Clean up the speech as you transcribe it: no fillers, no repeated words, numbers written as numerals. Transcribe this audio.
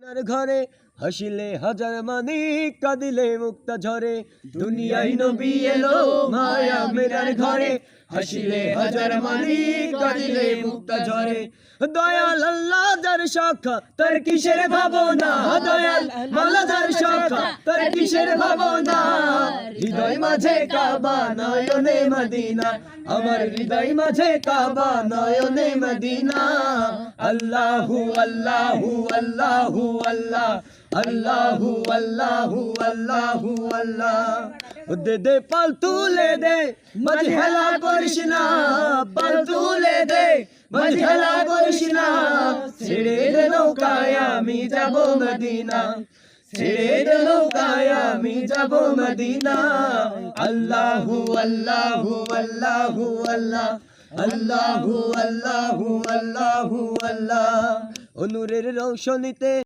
ঘরে হাসিলে হাজার মানি কাঁদিলে মুক্তা ঝরে দুনিয়ায় নবী এলো মায়া মেরার ঘরে হাসিলে হাজার মানি কাঁদিলে মুক্তা ঝরে দয়াল আল্লাহ যার শাখা তার কিসের ভাবনা দয়াল আল্লাহ যার শাখা তার কিসের ভাবনা হৃদয় মাঝে কাবা নয়নে মদিনা আমার হৃদয় মাঝে কাবা নয়নে মদিনা আল্লাহু আল্লাহু আল্লাহু আল্লাহ আল্লাহু আল্লাহু আল্লাহু আল্লাহ দে দে পাল তুলে দে মাঝে হেলা করিস না পাল তুলে দে মাঝে হেলা করিস না ছেড়ে দে নৌকায় আমি যাব মদিনা ছেড়ে দে নৌকায় আমি যাব মদিনা আল্লাহু আল্লাহু আল্লাহু আল্লাহ আল্লাহু আল্লাহু আল্লাহু আল্লাহ নূরের রৌশনীতে